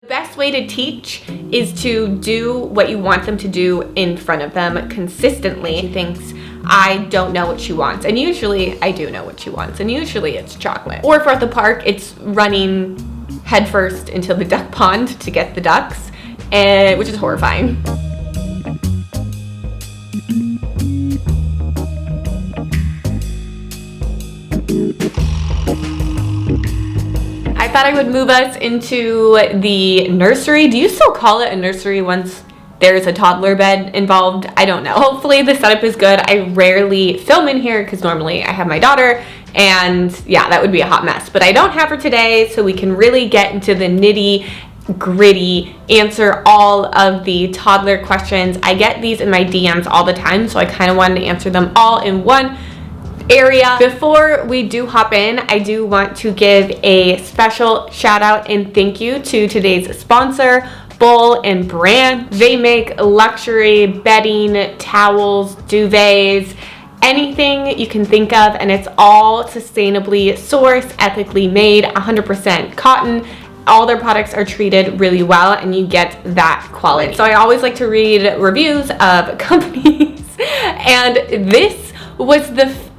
The best way to teach is to do what you want them to do in front of them consistently. She thinks, I don't know what she wants. And usually I do know what she wants. And usually it's chocolate. Or if we're at the park, it's running headfirst into the duck pond to get the ducks, which is horrifying. I thought I would move us into the nursery. Do you still call it a nursery once there's a toddler bed involved? I don't know. Hopefully the setup is good. I rarely film in here because normally I have my daughter, and yeah, that would be a hot mess. But I don't have her today, so we can really get into the nitty-gritty, answer all of the toddler questions. I get these in my DMs all the time, so I kind of wanted to answer them all in one area. Before we do hop in, I do want to give a special shout out and thank you to today's sponsor, Boll & Branch. They make luxury bedding, towels, duvets, anything you can think of, and it's all sustainably sourced, ethically made, 100% cotton. All their products are treated really well and you get that quality. So I always like to read reviews of companies, and this was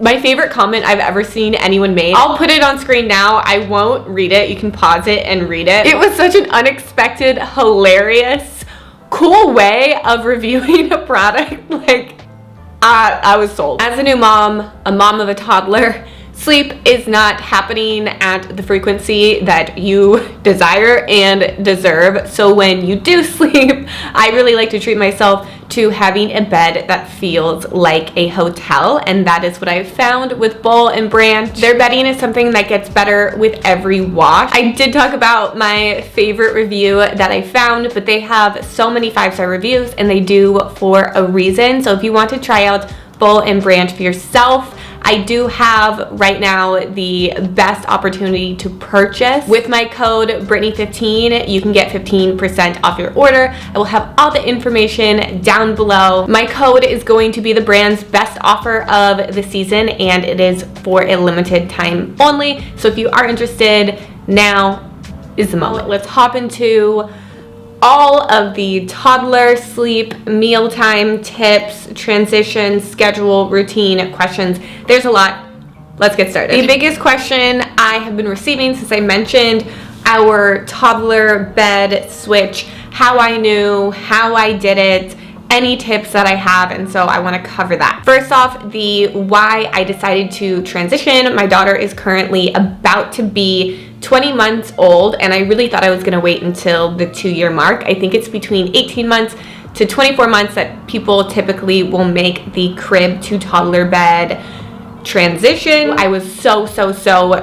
my favorite comment I've ever seen anyone made. I'll put it on screen now. I won't read it. You can pause it and read it. It was such an unexpected, hilarious, cool way of reviewing a product. Like, I was sold. As a new mom, a mom of a toddler, sleep is not happening at the frequency that you desire and deserve. So when you do sleep, I really like to treat myself to having a bed that feels like a hotel, and that is what I've found with Boll & Branch. Their bedding is something that gets better with every wash. I did talk about my favorite review that I found, but they have so many 5-star reviews, and they do for a reason. So if you want to try out Boll & Branch for yourself, I do have right now the best opportunity to purchase. With my code Brittany15, you can get 15% off your order. I will have all the information down below. My code is going to be the brand's best offer of the season, and it is for a limited time only. So if you are interested, now is the moment. Let's hop into all of the toddler sleep, mealtime tips, transition, schedule, routine questions. There's a lot. Let's get started. The biggest question I have been receiving since I mentioned our toddler bed switch, how I knew, how I did it, any tips that I have, and so I want to cover that. First off, the why I decided to transition. My daughter is currently about to be 20 months old, and I really thought I was going to wait until the 2-year mark. I think it's between 18 months to 24 months that people typically will make the crib to toddler bed transition. I was so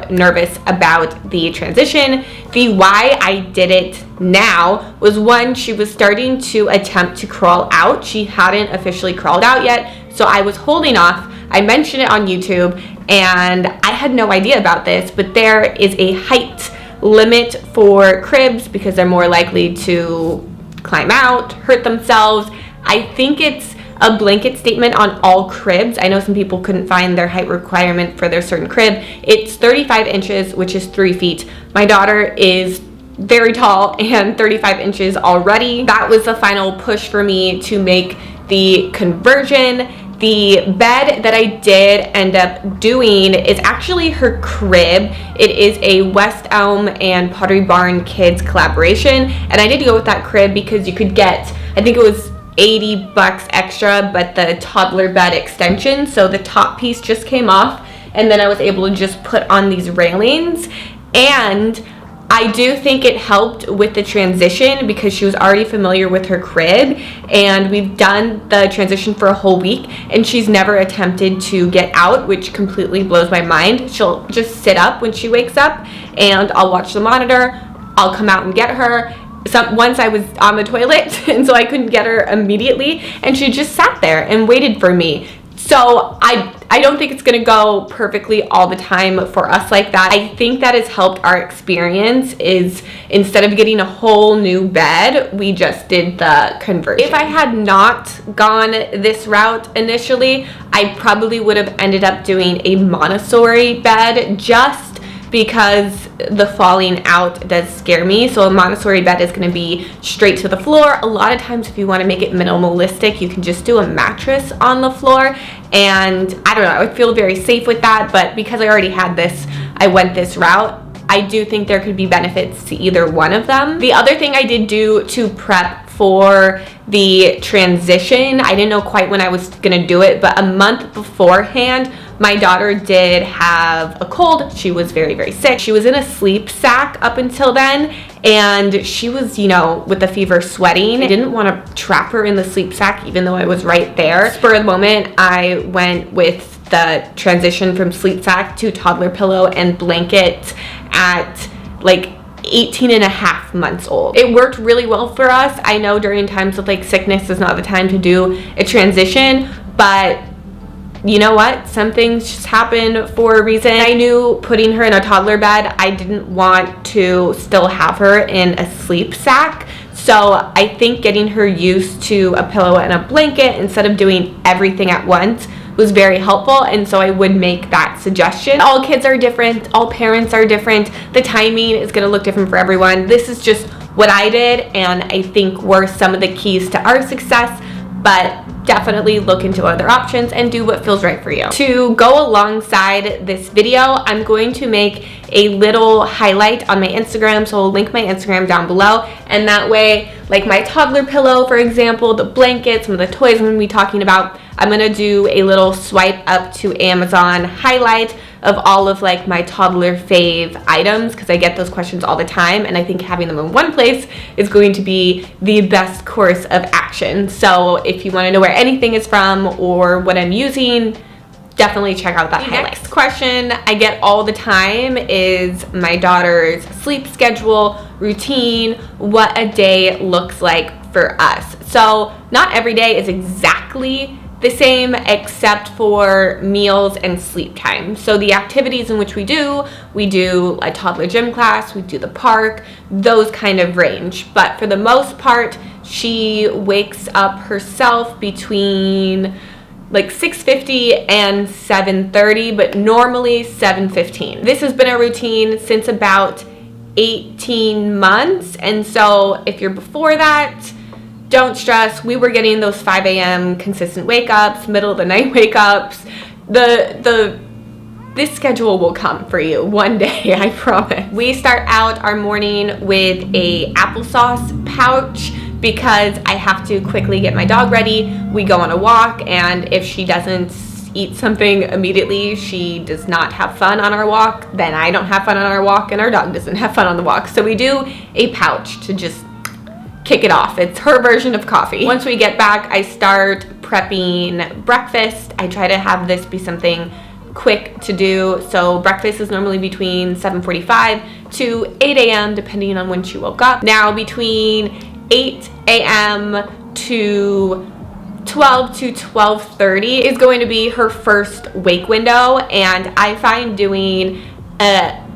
nervous about the transition. The why I did it now was, one, she was starting to attempt to crawl out. She hadn't officially crawled out yet, so I was holding off. I mentioned it on YouTube, and I had no idea about this, but there is a height limit for cribs because they're more likely to climb out, hurt themselves. I think it's a blanket statement on all cribs. I know some people couldn't find their height requirement for their certain crib. It's 35 inches, which is 3 feet. My daughter is very tall and 35 inches already. That was the final push for me to make the conversion. The bed that I did end up doing is actually her crib. It is a West Elm and Pottery Barn Kids collaboration, and I did go with that crib because you could get, I think it was $80 extra, but the toddler bed extension, so the top piece just came off, and then I was able to just put on these railings. And I do think it helped with the transition because she was already familiar with her crib, and we've done the transition for a whole week, and she's never attempted to get out, which completely blows my mind. She'll just sit up when she wakes up, and I'll watch the monitor. I'll come out and get her. Once I was on the toilet, and so I couldn't get her immediately, and she just sat there and waited for me. So I don't think it's going to go perfectly all the time for us like that. I think that has helped our experience is instead of getting a whole new bed, we just did the conversion. If I had not gone this route initially, I probably would have ended up doing a Montessori bed just because the falling out does scare me. So a Montessori bed is going to be straight to the floor. A lot of times if you want to make it minimalistic, you can just do a mattress on the floor, and I don't know, I would feel very safe with that. But because I already had this, I went this route. I do think there could be benefits to either one of them. The other thing I did do to prep for the transition, I didn't know quite when I was gonna do it, but a month beforehand, my daughter did have a cold. She was very, very sick. She was in a sleep sack up until then, and she was, you know, with the fever, sweating. I didn't want to trap her in the sleep sack even though I was right there. Spur of the moment, I went with the transition from sleep sack to toddler pillow and blanket at like 18 and a half months old. It worked really well for us. I know during times of like sickness is not the time to do a transition, but you know what? Some things just happen for a reason. I knew putting her in a toddler bed, I didn't want to still have her in a sleep sack. So I think getting her used to a pillow and a blanket instead of doing everything at once was very helpful, and so I would make that suggestion. All kids are different, all parents are different, the timing is gonna look different for everyone. This is just what I did, and I think were some of the keys to our success, but definitely look into other options and do what feels right for you. To go alongside this video, I'm going to make a little highlight on my Instagram, so I'll link my Instagram down below, and that way, like my toddler pillow, for example, the blankets, some of the toys I'm gonna be talking about, I'm gonna do a little swipe up to Amazon highlight of all of like my toddler fave items, because I get those questions all the time, and I think having them in one place is going to be the best course of action. So if you want to know where anything is from or what I'm using, definitely check out that highlight. Next question I get all the time is my daughter's sleep schedule, routine, what a day looks like for us. So not every day is exactly the same except for meals and sleep time. So the activities in which we do a toddler gym class, we do the park, those kind of range. But for the most part, she wakes up herself between like 6:50 and 7:30, but normally 7:15. This has been a routine since about 18 months, and so if you're before that, don't stress. We were getting those 5 a.m. consistent wake ups, middle of the night wake ups. This schedule will come for you one day, I promise. We start out our morning with a applesauce pouch because I have to quickly get my dog ready. We go on a walk, and if she doesn't eat something immediately, she does not have fun on our walk, then I don't have fun on our walk, and our dog doesn't have fun on the walk. So we do a pouch to just kick it off. It's her version of coffee. Once we get back, I start prepping breakfast. I try to have this be something quick to do. So breakfast is normally between 7:45 to 8 a.m. depending on when she woke up. Now between 8 a.m. to 12 to 12:30 is going to be her first wake window, and I find doing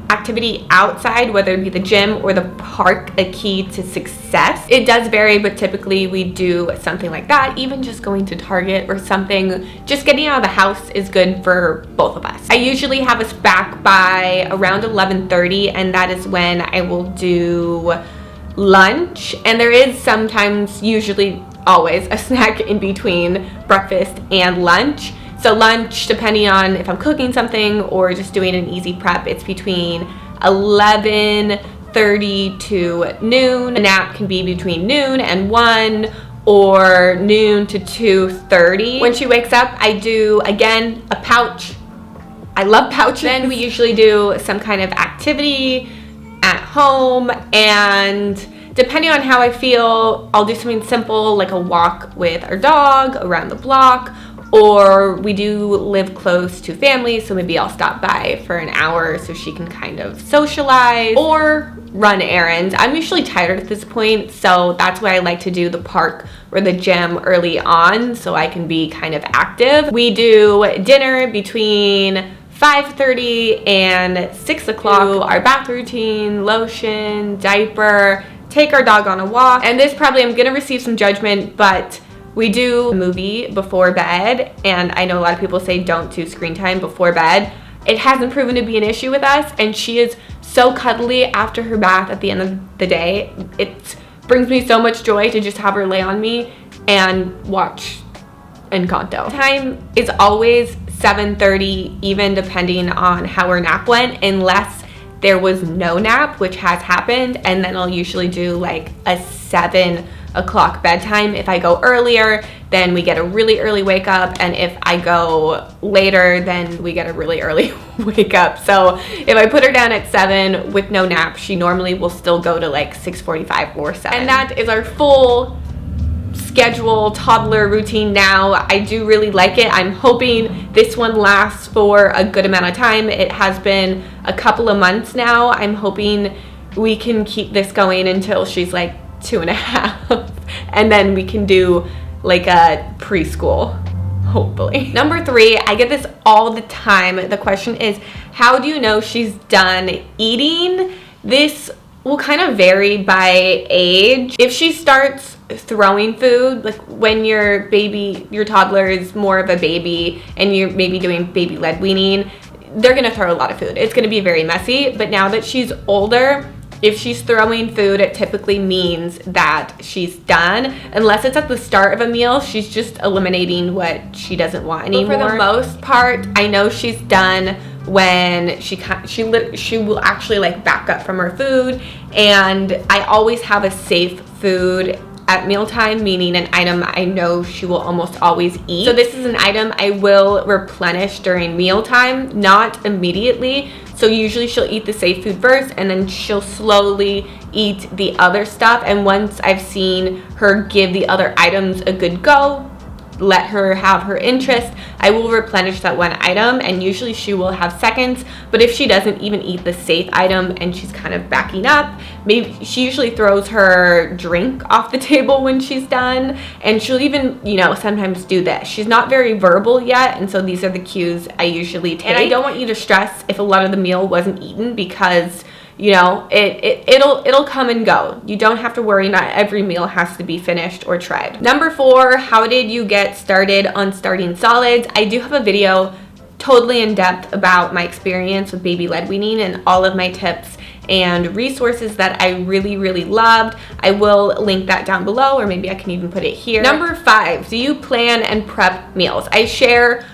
activity outside, whether it be the gym or the park, a key to success. It does vary, but typically we do something like that. Even just going to Target or something, just getting out of the house is good for both of us. I usually have us back by around 11:30, and that is when I will do lunch. And there is sometimes, usually always, a snack in between breakfast and lunch. So lunch, depending on if I'm cooking something or just doing an easy prep, it's between 11:30 to noon. A nap can be between noon and 1 or noon to 2:30. When she wakes up, I do, again, a pouch. I love pouches. Then we usually do some kind of activity at home, and depending on how I feel, I'll do something simple like a walk with our dog around the block, or we do live close to family, so maybe I'll stop by for an hour so she can kind of socialize or run errands. I'm usually tired at this point, so that's why I like to do the park or the gym early on so I can be kind of active. We do dinner between 5:30 and 6 o'clock. Our bath routine, lotion, diaper, take our dog on a walk. And this probably, I'm gonna receive some judgment, but we do a movie before bed, and I know a lot of people say don't do screen time before bed. It hasn't proven to be an issue with us, and she is so cuddly after her bath at the end of the day. It brings me so much joy to just have her lay on me and watch Encanto. Time is always 7:30, even depending on how her nap went, unless there was no nap, which has happened, and then I'll usually do like a 7 o'clock bedtime. If I go earlier, then we get a really early wake up, and if I go later, then we get a really early wake up. So if I put her down at 7 with no nap, she normally will still go to like 6:45 or 7. And that is our full schedule toddler routine now. I do really like it. I'm hoping this one lasts for a good amount of time. It has been a couple of months now. I'm hoping we can keep this going until she's like 2.5 and then we can do like a preschool, hopefully. Number 3, I get this all the time. The question is, how do you know she's done eating? This will kind of vary by age. If she starts throwing food, like when your toddler is more of a baby and you're maybe doing baby-led weaning, they're gonna throw a lot of food. It's gonna be very messy, but now that she's older, if she's throwing food, it typically means that she's done. Unless it's at the start of a meal, she's just eliminating what she doesn't want anymore. But for the most part, I know she's done when she will actually like back up from her food, and I always have a safe food at mealtime, meaning an item I know she will almost always eat. So this is an item I will replenish during mealtime, not immediately. So usually she'll eat the safe food first, and then she'll slowly eat the other stuff. And once I've seen her give the other items a good go, let her have her interest, I will replenish that one item, and usually she will have seconds. But if she doesn't even eat the safe item and she's kind of backing up, maybe she usually throws her drink off the table when she's done, and she'll even, sometimes do this. She's not very verbal yet, and so these are the cues I usually take. And I don't want you to stress if a lot of the meal wasn't eaten, because it'll come and go. You don't have to worry. Not every meal has to be finished or tried. Number 4, how did you get started on starting solids? I do have a video totally in depth about my experience with baby-led weaning and all of my tips and resources that I really, really loved. I will link that down below, or maybe I can even put it here. Number 5, do you plan and prep meals? I share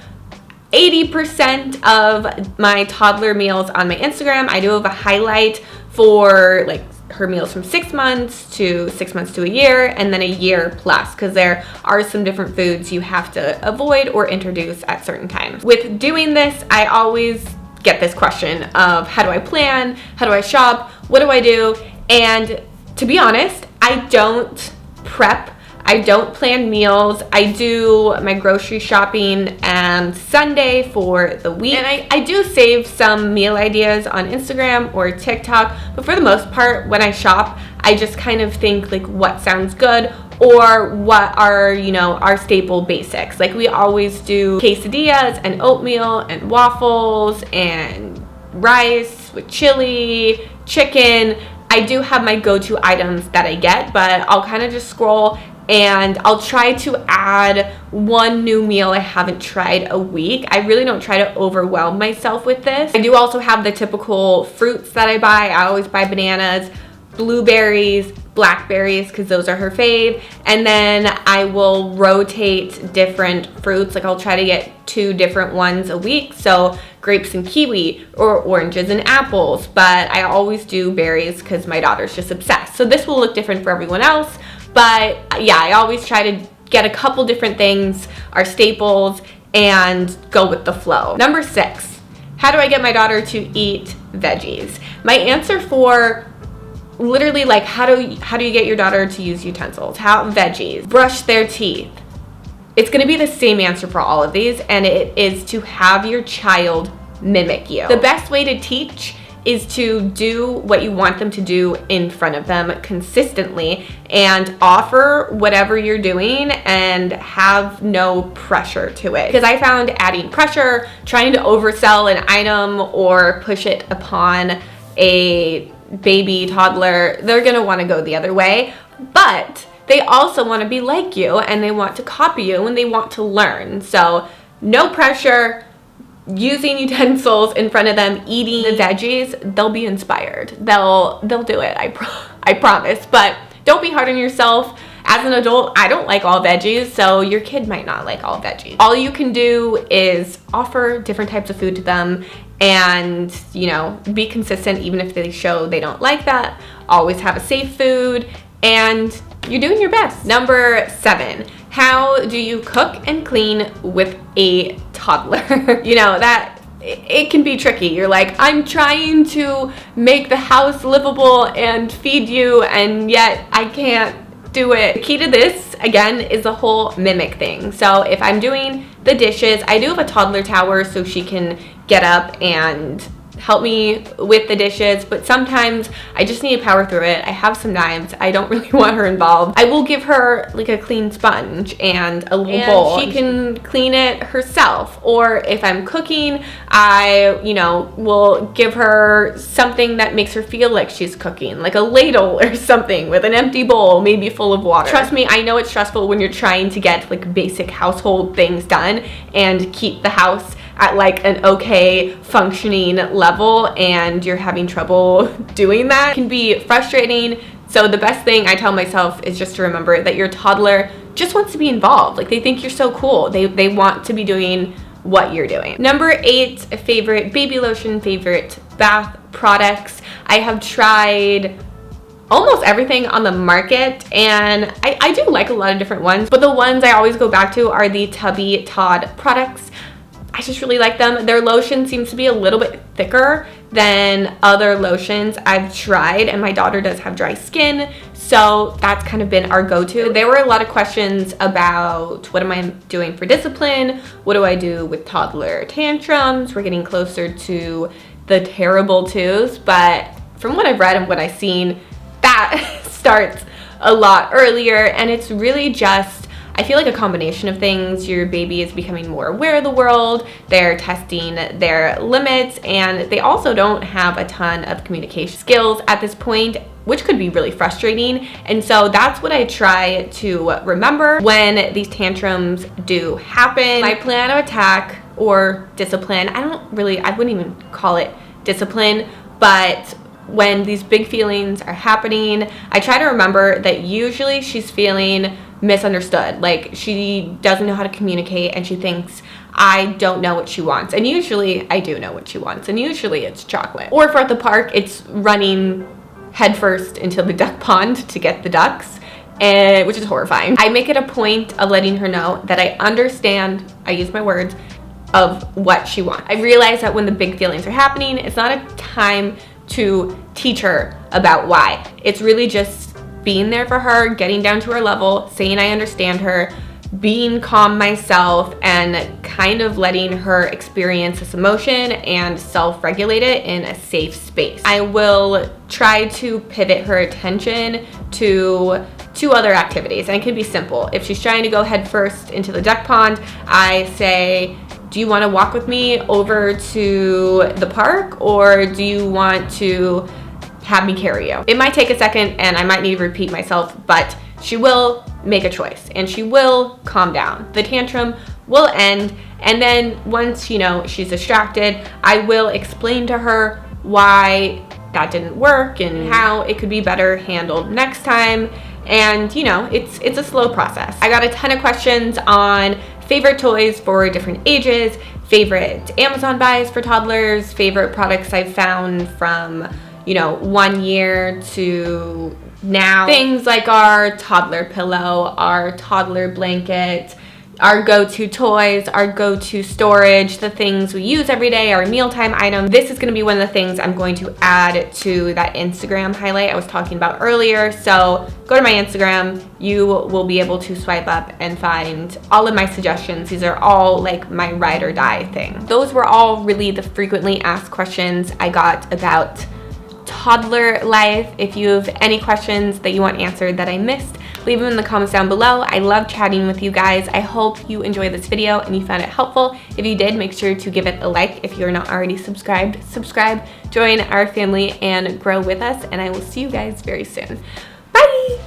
80% of my toddler meals on my Instagram. I do have a highlight for like her meals from 6 months to 6 months to a year, and then a year plus, because there are some different foods you have to avoid or introduce at certain times. With doing this, I always get this question of, how do I plan? How do I shop? What do I do? And to be honest, I don't prep. I don't plan meals. I do my grocery shopping and Sunday for the week. And I do save some meal ideas on Instagram or TikTok, but for the most part, when I shop, I just kind of think like what sounds good, or what are, our staple basics. Like we always do quesadillas and oatmeal and waffles and rice with chili, chicken. I do have my go-to items that I get, but I'll kind of just scroll and I'll try to add one new meal I haven't tried a week. I really don't try to overwhelm myself with this. I do also have the typical fruits that I buy. I always buy bananas, blueberries, blackberries, because those are her fave. And then I will rotate different fruits. Like I'll try to get 2 different ones a week. So grapes and kiwi, or oranges and apples. But I always do berries because my daughter's just obsessed. So this will look different for everyone else. But yeah, I always try to get a couple different things, our staples, and go with the flow. Number 6, how do I get my daughter to eat veggies? My answer for literally like how do you get your daughter to use utensils? How veggies, brush their teeth. It's going to be the same answer for all of these, and it is to have your child mimic you. The best way to teach is to do what you want them to do in front of them consistently, and offer whatever you're doing and have no pressure to it. Because I found adding pressure, trying to oversell an item or push it upon a baby toddler, they're gonna want to go the other way. But they also want to be like you, and they want to copy you, and they want to learn. So no pressure, using utensils in front of them, eating the veggies, they'll be inspired. They'll do it, I promise. But don't be hard on yourself. As an adult, I don't like all veggies, so your kid might not like all veggies. All you can do is offer different types of food to them and, you know, be consistent even if they show they don't like that. Always have a safe food, and you're doing your best. Number 7, how do you cook and clean with a toddler? You know, that it can be tricky. You're like, I'm trying to make the house livable and feed you, and yet I can't do it. The key to this, again, is the whole mimic thing. So if I'm doing the dishes, I do have a toddler tower so she can get up and help me with the dishes, but sometimes I just need to power through it. I have some knives. I don't really want her involved. I will give her like a clean sponge and a little bowl. She can clean it herself. Or if I'm cooking, I, you know, will give her something that makes her feel like she's cooking, like a ladle or something with an empty bowl, maybe full of water. Trust me, I know it's stressful when you're trying to get like basic household things done and keep the house at like an okay functioning level, and you're having trouble doing that. It can be frustrating. So the best thing I tell myself is just to remember that your toddler just wants to be involved. Like, they think you're so cool. They want to be doing what you're doing. Number 8, favorite baby lotion, favorite bath products. I have tried almost everything on the market, and I do like a lot of different ones, but the ones I always go back to are the Tubby Todd products. I just really like them. Their lotion seems to be a little bit thicker than other lotions I've tried, and my daughter does have dry skin, so that's kind of been our go-to. There were a lot of questions about what am I doing for discipline? What do I do with toddler tantrums? We're getting closer to the terrible twos, but from what I've read and what I've seen, that starts a lot earlier, and it's really just, I feel like, a combination of things. Your baby is becoming more aware of the world, they're testing their limits, and they also don't have a ton of communication skills at this point, which could be really frustrating. And so that's what I try to remember when these tantrums do happen. My plan of attack or discipline, I wouldn't even call it discipline, but when these big feelings are happening, I try to remember that usually she's feeling misunderstood. Like, she doesn't know how to communicate, and she thinks I don't know what she wants. And usually I do know what she wants, and usually it's chocolate. Or if we're at the park, it's running headfirst into the duck pond to get the ducks, which is horrifying. I make it a point of letting her know that I understand, I use my words, of what she wants. I realize that when the big feelings are happening, it's not a time to teach her about why. It's really just being there for her, getting down to her level, saying I understand her, being calm myself, and kind of letting her experience this emotion and self-regulate it in a safe space. I will try to pivot her attention to other activities, and it can be simple. If she's trying to go head first into the duck pond, I say, do you want to walk with me over to the park, or do you want to have me carry you? It might take a second, and I might need to repeat myself, but she will make a choice, and she will calm down. The tantrum will end, and then once, you know, she's distracted, I will explain to her why that didn't work and how it could be better handled next time. And, you know, it's a slow process. I got a ton of questions on favorite toys for different ages, favorite Amazon buys for toddlers, favorite products I've found from, you know, 1 year to now. Things like our toddler pillow, our toddler blanket, our go-to toys, our go-to storage, the things we use every day, our mealtime item. This is gonna be one of the things I'm going to add to that Instagram highlight I was talking about earlier. So go to my Instagram, you will be able to swipe up and find all of my suggestions. These are all like my ride or die thing. Those were all really the frequently asked questions I got about toddler life. If you have any questions that you want answered that I missed, leave them in the comments down below. I love chatting with you guys. I hope you enjoyed this video and you found it helpful. If you did, make sure to give it a like. If you're not already subscribed, subscribe, join our family, and grow with us. And I will see you guys very soon. Bye!